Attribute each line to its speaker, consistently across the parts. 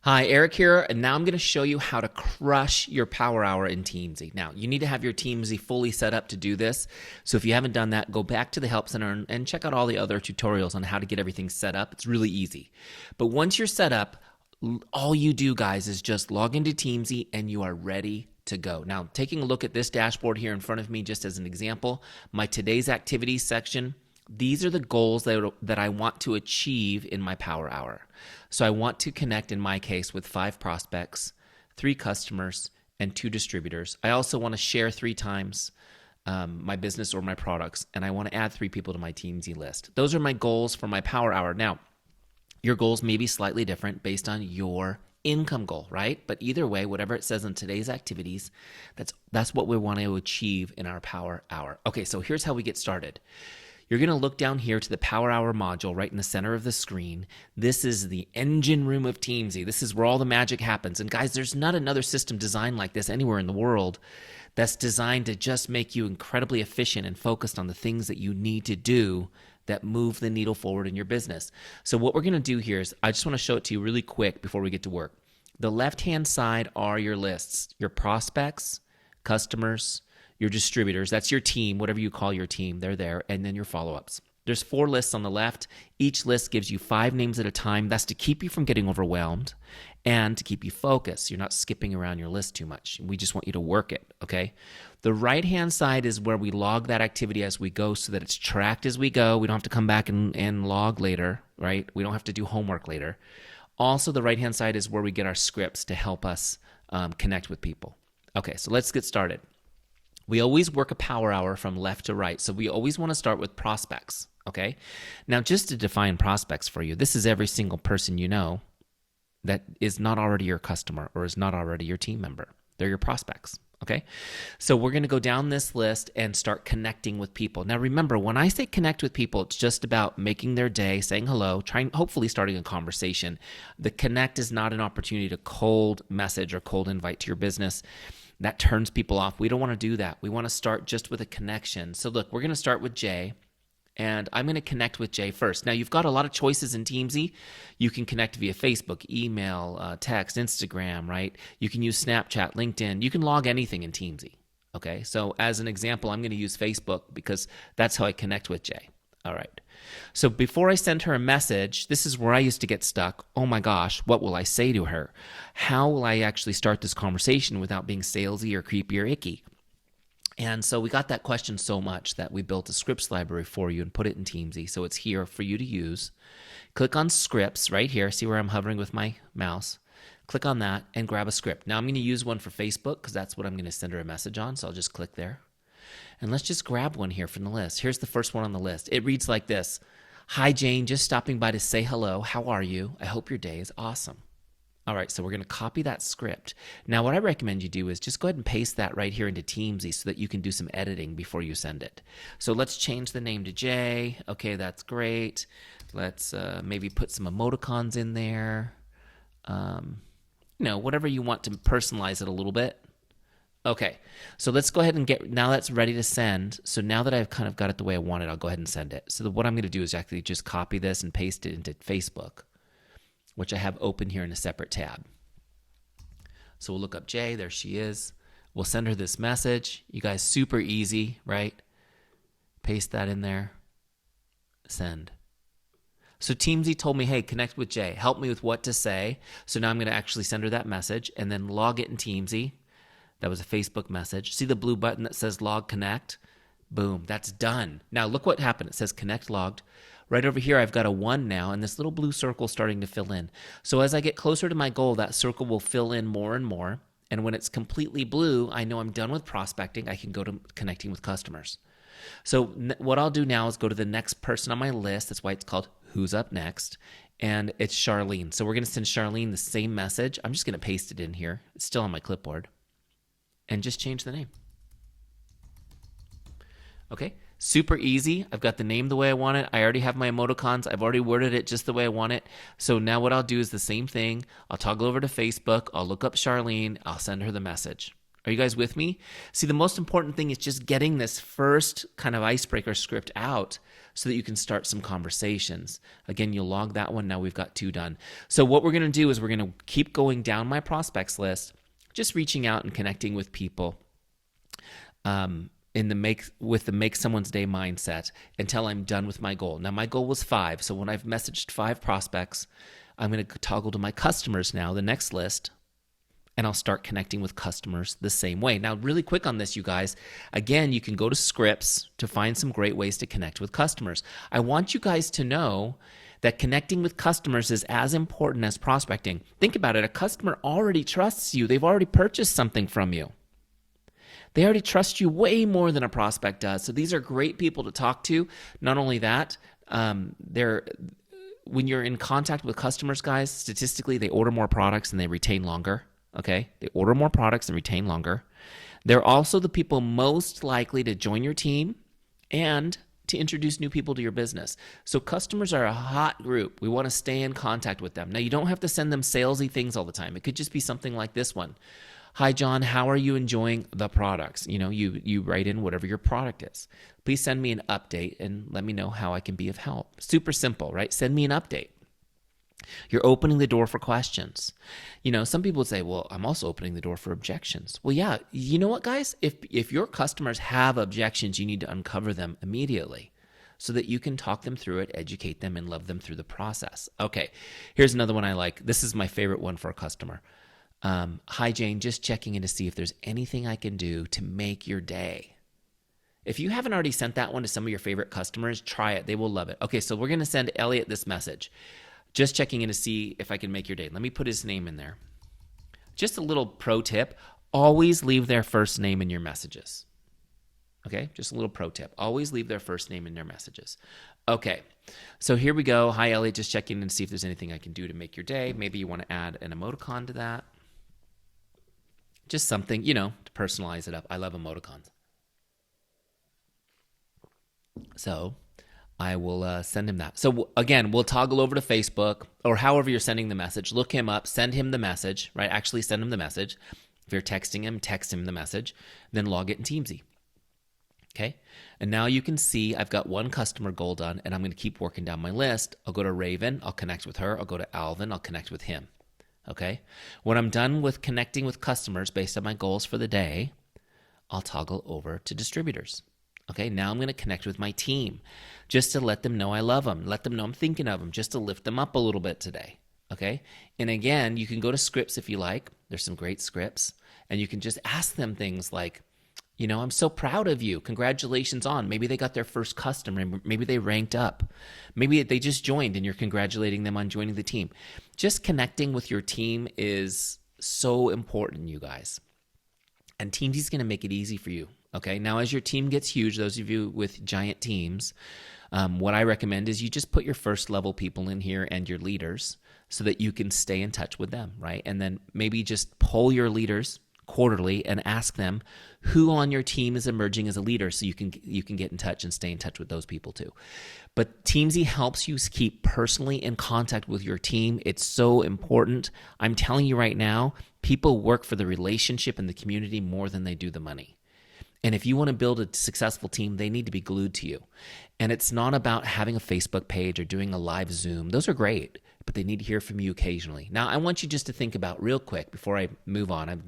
Speaker 1: Hi, Eric here, and now I'm going to show you how to crush your Power Hour in Teamzy. Now, you need to have your Teamzy fully set up to do this. So if you haven't done that, go back to the Help Center and check out all the other tutorials on how to get everything set up. It's really easy. But once you're set up, all you do, guys, is just log into Teamzy and you are ready to go. Now, taking a look at this dashboard here in front of me, just as an example, my today's activities section, these are the goals that I want to achieve in my Power Hour. So I want to connect, in my case, with 5 prospects, 3 customers, and 2 distributors. I also want to share 3 times my business or my products, and I want to add 3 people to my Teamzy list. Those are my goals for my Power Hour. Now, your goals may be slightly different based on your income goal, right? But either way, whatever it says in today's activities, that's what we want to achieve in our Power Hour. Okay, so here's how we get started. You're going to look down here to the Power Hour module right in the center of the screen. This is the engine room of Teamzy. This is where all the magic happens. And guys, there's not another system designed like this anywhere in the world that's designed to just make you incredibly efficient and focused on the things that you need to do that move the needle forward in your business. So what we're going to do here is I just want to show it to you really quick before we get to work. The left-hand side are your lists, your prospects, customers, your distributors, that's your team, whatever you call your team, they're there, and then your follow-ups. There's 4 lists on the left. Each list gives you 5 names at a time. That's to keep you from getting overwhelmed and to keep you focused. You're not skipping around your list too much. We just want you to work it, okay? The right-hand side is where we log that activity as we go so that it's tracked as we go. We don't have to come back and log later, right? We don't have to do homework later. Also, the right-hand side is where we get our scripts to help us connect with people. Okay, so let's get started. We always work a Power Hour from left to right, so we always want to start with prospects, okay? Now, just to define prospects for you, this is every single person you know that is not already your customer or is not already your team member. They're your prospects, okay? So we're going to go down this list and start connecting with people. Now, remember, when I say connect with people, it's just about making their day, saying hello, hopefully starting a conversation. The connect is not an opportunity to cold message or cold invite to your business. That turns people off. We don't want to do that. We want to start just with a connection. So look, we're going to start with Jay, and I'm going to connect with Jay first. Now, you've got a lot of choices in Teamzy. You can connect via Facebook, email, text, Instagram, right? You can use Snapchat, LinkedIn. You can log anything in Teamzy, okay? So as an example, I'm going to use Facebook because that's how I connect with Jay. All right. So before I send her a message, this is where I used to get stuck. Oh my gosh, what will I say to her? How will I actually start this conversation without being salesy or creepy or icky? And so we got that question so much that we built a scripts library for you and put it in Teamzy. So it's here for you to use. Click on scripts right here. See where I'm hovering with my mouse? Click on that and grab a script. Now I'm going to use one for Facebook because that's what I'm going to send her a message on. So I'll just click there. And let's just grab one here from the list. Here's the first one on the list. It reads like this. Hi, Jane. Just stopping by to say hello. How are you? I hope your day is awesome. All right, so we're going to copy that script. Now, what I recommend you do is just go ahead and paste that right here into Teamzy so that you can do some editing before you send it. So let's change the name to Jay. Okay, that's great. Let's maybe put some emoticons in there. Whatever you want to personalize it a little bit. Okay, so let's go ahead and now that's ready to send. So now that I've kind of got it the way I want it, I'll go ahead and send it. So what I'm going to do is actually just copy this and paste it into Facebook, which I have open here in a separate tab. So we'll look up Jay, there she is. We'll send her this message. You guys, super easy, right? Paste that in there, send. So Teamzy told me, hey, connect with Jay. Help me with what to say. So now I'm going to actually send her that message and then log it in Teamzy. That was a Facebook message. See the blue button that says log connect? Boom, that's done. Now look what happened. It says connect logged. Right over here, I've got a 1 now, and this little blue circle is starting to fill in. So as I get closer to my goal, that circle will fill in more and more. And when it's completely blue, I know I'm done with prospecting. I can go to connecting with customers. So what I'll do now is go to the next person on my list. That's why it's called Who's Up Next. And it's Charlene. So we're going to send Charlene the same message. I'm just going to paste it in here. It's still on my clipboard. And just change the name. Okay, super easy. I've got the name the way I want it. I already have my emoticons. I've already worded it just the way I want it. So now what I'll do is the same thing. I'll toggle over to Facebook. I'll look up Charlene. I'll send her the message. Are you guys with me? See, the most important thing is just getting this first kind of icebreaker script out so that you can start some conversations. Again, you'll log that one. Now we've got 2 done. So what we're going to do is we're going to keep going down my prospects list, just reaching out and connecting with people in the make someone's day mindset until I'm done with my goal. Now my goal was 5. So when I've messaged 5 prospects, I'm going to toggle to my customers now, the next list, and I'll start connecting with customers the same way. Now, really quick on this, you guys. Again, you can go to scripts to find some great ways to connect with customers. I want you guys to know that connecting with customers is as important as prospecting. Think about it. A customer already trusts you. They've already purchased something from you. They already trust you way more than a prospect does. So these are great people to talk to. Not only that, when you're in contact with customers, guys, statistically, they order more products and they retain longer. Okay? They order more products and retain longer. They're also the people most likely to join your team and to introduce new people to your business. So customers are a hot group. We want to stay in contact with them. Now, you don't have to send them salesy things all the time. It could just be something like this one. Hi, John, how are you enjoying the products? You write in whatever your product is. Please send me an update and let me know how I can be of help. Super simple, right? Send me an update. You're opening the door for questions. Some people would say, well, I'm also opening the door for objections. Well, yeah, you know what, guys? If your customers have objections, you need to uncover them immediately so that you can talk them through it, educate them, and love them through the process. Okay, here's another one I like. This is my favorite one for a customer. Hi, Jane, just checking in to see if there's anything I can do to make your day. If you haven't already sent that one to some of your favorite customers, try it. They will love it. Okay, so we're going to send Elliot this message. Just checking in to see if I can make your day. Let me put his name in there. Just a little pro tip. Always leave their first name in your messages. Okay, just a little pro tip. Always leave their first name in their messages. Okay, so here we go. Hi, Elliot, just checking in to see if there's anything I can do to make your day. Maybe you want to add an emoticon to that. Just something, to personalize it up. I love emoticons. So I will send him that. So again, we'll toggle over to Facebook or however you're sending the message. Look him up, send him the message, right? Actually send him the message. If you're texting him, text him the message, then log it in Teamzy. Okay? And now you can see I've got 1 customer goal done, and I'm going to keep working down my list. I'll go to Raven, I'll connect with her. I'll go to Alvin, I'll connect with him. Okay? When I'm done with connecting with customers based on my goals for the day, I'll toggle over to distributors. Okay, now I'm going to connect with my team just to let them know I love them, let them know I'm thinking of them, just to lift them up a little bit today. Okay, and again, you can go to scripts if you like. There's some great scripts, and you can just ask them things like, I'm so proud of you. Congratulations on. Maybe they got their first customer. Maybe they ranked up. Maybe they just joined and you're congratulating them on joining the team. Just connecting with your team is so important, you guys. And Teamzy is going to make it easy for you. Okay, now as your team gets huge, those of you with giant teams, what I recommend is you just put your first level people in here and your leaders so that you can stay in touch with them, right? And then maybe just poll your leaders quarterly and ask them who on your team is emerging as a leader so you can get in touch and stay in touch with those people too. But Teamzy helps you keep personally in contact with your team. It's so important. I'm telling you right now, people work for the relationship and the community more than they do the money. And if you want to build a successful team, they need to be glued to you. And it's not about having a Facebook page or doing a live Zoom. Those are great, but they need to hear from you occasionally. Now, I want you just to think about real quick before I move on.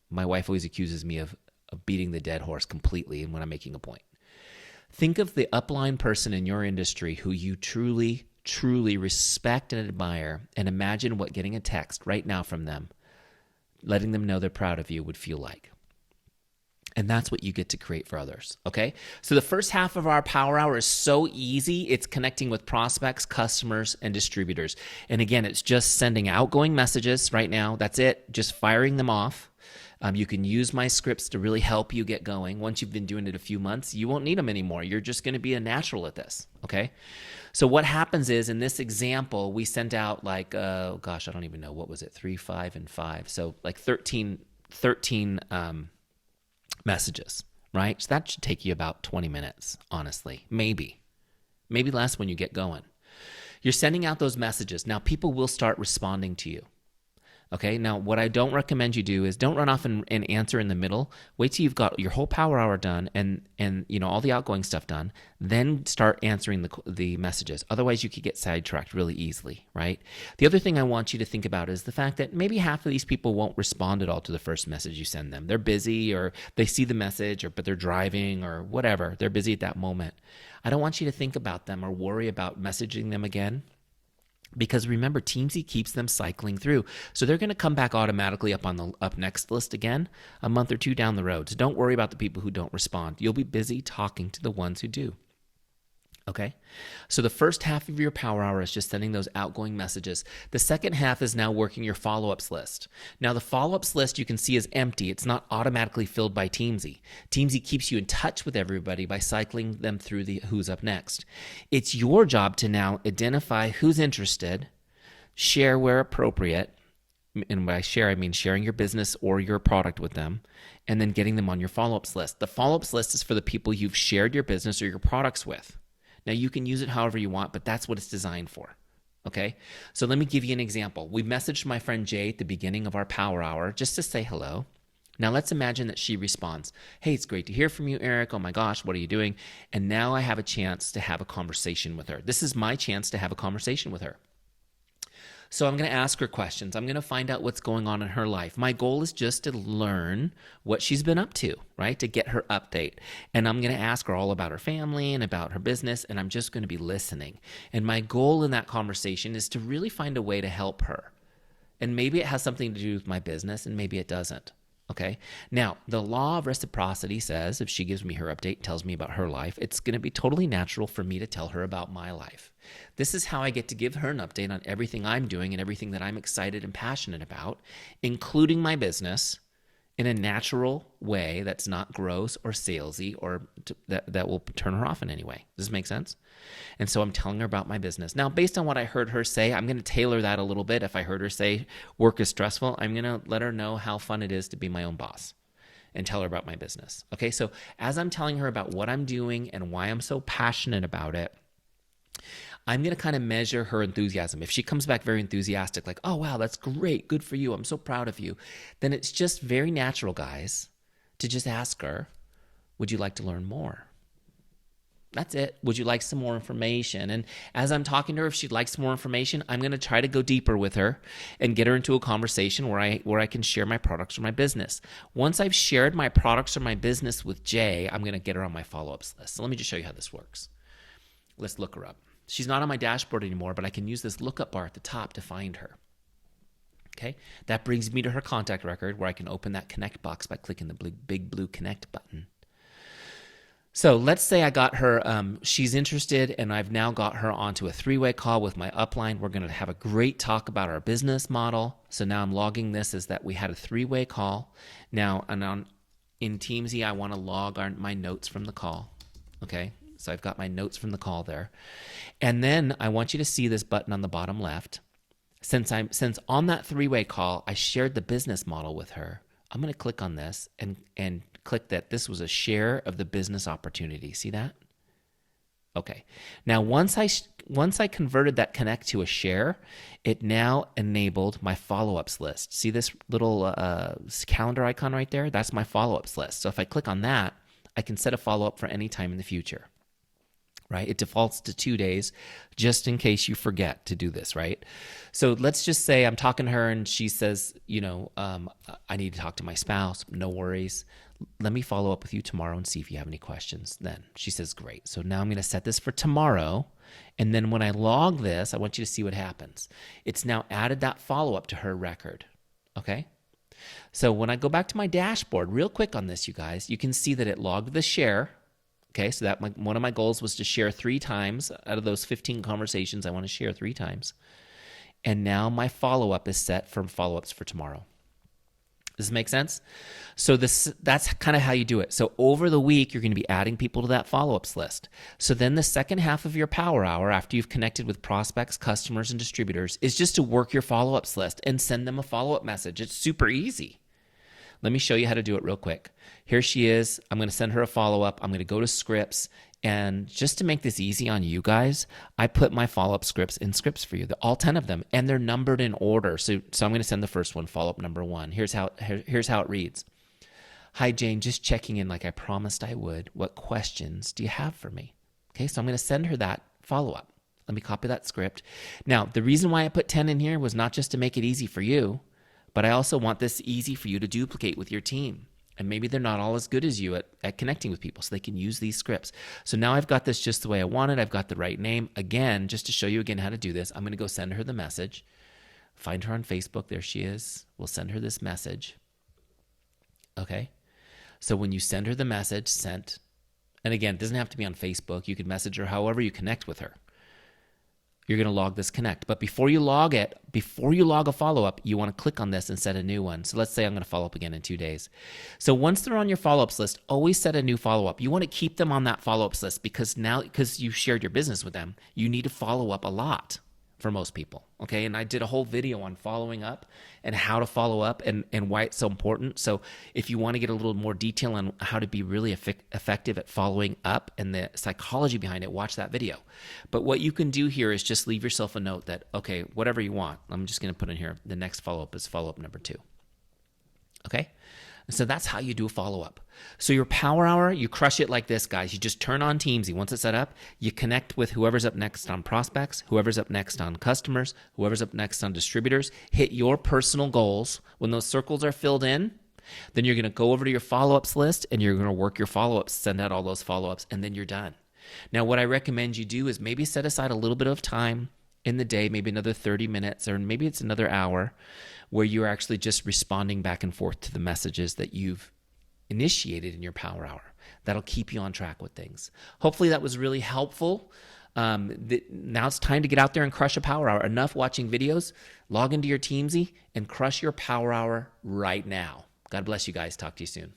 Speaker 1: My wife always accuses me of beating the dead horse completely when I'm making a point. Think of the upline person in your industry who you truly, truly respect and admire, and imagine what getting a text right now from them, letting them know they're proud of you, would feel like. And that's what you get to create for others, okay? So the first half of our Power Hour is so easy. It's connecting with prospects, customers, and distributors. And again, it's just sending outgoing messages right now. That's it, just firing them off. You can use my scripts to really help you get going. Once you've been doing it a few months, you won't need them anymore. You're just going to be a natural at this, okay? So what happens is, in this example, we sent out I don't even know, what was it, 3, 5, and 5. So like 13 messages, right? So that should take you about 20 minutes, honestly. Maybe less when you get going. You're sending out those messages. Now, people will start responding to you. Okay, now what I don't recommend you do is don't run off and answer in the middle. Wait till you've got your whole power hour done and all the outgoing stuff done. Then start answering the messages. Otherwise, you could get sidetracked really easily, right? The other thing I want you to think about is the fact that maybe half of these people won't respond at all to the first message you send them. They're busy, or they see the message, but they're driving or whatever. They're busy at that moment. I don't want you to think about them or worry about messaging them again. Because remember, Teamzy keeps them cycling through. So they're going to come back automatically up on the up next list again a month or two down the road. So don't worry about the people who don't respond. You'll be busy talking to the ones who do. Okay? So the first half of your power hour is just sending those outgoing messages. The second half is now working your follow-ups list. Now the follow-ups list you can see is empty. It's not automatically filled by Teamzy. Teamzy keeps you in touch with everybody by cycling them through the who's up next. It's your job to now identify who's interested, share where appropriate, and by share I mean sharing your business or your product with them, and then getting them on your follow-ups list. The follow-ups list is for the people you've shared your business or your products with. Now, you can use it however you want, but that's what it's designed for, okay? So let me give you an example. We messaged my friend Jay at the beginning of our power hour just to say hello. Now, let's imagine that she responds, hey, it's great to hear from you, Eric. Oh my gosh, what are you doing? And now I have a chance to have a conversation with her. This is my chance to have a conversation with her. So I'm going to ask her questions. I'm going to find out what's going on in her life. My goal is just to learn what she's been up to, right? To get her update. And I'm going to ask her all about her family and about her business, and I'm just going to be listening. And my goal in that conversation is to really find a way to help her. And maybe it has something to do with my business, and maybe it doesn't. Okay. Now, the law of reciprocity says if she gives me her update, tells me about her life, it's going to be totally natural for me to tell her about my life. This is how I get to give her an update on everything I'm doing and everything that I'm excited and passionate about, including my business, in a natural way that's not gross or salesy or that will turn her off in any way. Does this make sense? And so I'm telling her about my business. Now, based on what I heard her say, I'm going to tailor that a little bit. If I heard her say work is stressful, I'm going to let her know how fun it is to be my own boss and tell her about my business. Okay, so as I'm telling her about what I'm doing and why I'm so passionate about it, I'm going to kind of measure her enthusiasm. If she comes back very enthusiastic, like, oh, wow, that's great. Good for you. I'm so proud of you. Then it's just very natural, guys, to just ask her, would you like to learn more? That's it. Would you like some more information? And as I'm talking to her, if she'd like some more information, I'm going to try to go deeper with her and get her into a conversation where I can share my products or my business. Once I've shared my products or my business with Jay, I'm going to get her on my follow-ups list. So let me just show you how this works. Let's look her up. She's not on my dashboard anymore, but I can use this lookup bar at the top to find her. Okay, that brings me to her contact record where I can open that connect box by clicking the big blue connect button. So let's say I got her, she's interested, and I've now got her onto a 3-way call with my upline. We're going to have a great talk about our business model. So now I'm logging this as that we had a 3-way call. Now, in Teamzy, I want to log my notes from the call. Okay. So I've got my notes from the call there. And then I want you to see this button on the bottom left. Since on that 3-way call, I shared the business model with her, I'm going to click on this and click that this was a share of the business opportunity. See that? Okay. Now, once I converted that connect to a share, it now enabled my follow-ups list. See this little calendar icon right there? That's my follow-ups list. So if I click on that, I can set a follow-up for any time in the future. Right? It defaults to 2 days just in case you forget to do this, right? So let's just say I'm talking to her and she says, I need to talk to my spouse. No worries. Let me follow up with you tomorrow and see if you have any questions then. She says, great. So now I'm going to set this for tomorrow. And then when I log this, I want you to see what happens. It's now added that follow-up to her record. Okay? So when I go back to my dashboard, real quick on this, you guys, you can see that it logged the share. Okay, so one of my goals was to share 3 times out of those 15 conversations. I want to share 3 times. And now my follow-up is set for follow-ups for tomorrow. Does this make sense? So that's kind of how you do it. So over the week, you're going to be adding people to that follow-ups list. So then the second half of your power hour, after you've connected with prospects, customers, and distributors, is just to work your follow-ups list and send them a follow-up message. It's super easy. Let me show you how to do it real quick. Here she is. I'm going to send her a follow-up. I'm going to go to scripts, And just to make this easy on you guys, I put my follow-up scripts in scripts for you, all 10 of them, and they're numbered in order. So I'm going to send the first one, follow-up number 1. Here's how it reads. Hi, Jane, just checking in like I promised I would. What questions do you have for me? Okay, so I'm going to send her that follow-up. Let me copy that script. Now, the reason why I put 10 in here was not just to make it easy for you, but I also want this easy for you to duplicate with your team. And maybe they're not all as good as you at connecting with people, so they can use these scripts. So now I've got this just the way I want it. I've got the right name. Again, just to show you again how to do this, I'm going to go send her the message. Find her on Facebook. There she is. We'll send her this message. Okay. So when you send her the message, sent, and again, it doesn't have to be on Facebook. You can message her however you connect with her. You're going to log this connect. But before you log a follow-up, you want to click on this and set a new one. So let's say I'm going to follow up again in 2 days. So once they're on your follow-ups list, always set a new follow-up. You want to keep them on that follow-ups list because you shared your business with them, you need to follow up a lot for most people. Okay. And I did a whole video on following up and how to follow up and why it's so important. So if you want to get a little more detail on how to be really effective at following up and the psychology behind it, watch that video. But what you can do here is just leave yourself a note that, okay, whatever you want, I'm just going to put in here, the next follow-up is follow-up number 2. Okay. So that's how you do a follow-up. So your power hour, you crush it like this, guys. You just turn on Teamzy. Once it's set up, you connect with whoever's up next on prospects, whoever's up next on customers, whoever's up next on distributors. Hit your personal goals. When those circles are filled in, then you're going to go over to your follow-ups list and you're going to work your follow-ups, send out all those follow-ups, and then you're done. Now, what I recommend you do is maybe set aside a little bit of time in the day, maybe another 30 minutes, or maybe it's another hour, where you're actually just responding back and forth to the messages that you've initiated in your power hour. That'll keep you on track with things. Hopefully that was really helpful. Now it's time to get out there and crush a power hour. Enough watching videos. Log into your Teamzy and crush your power hour right now. God bless you guys. Talk to you soon.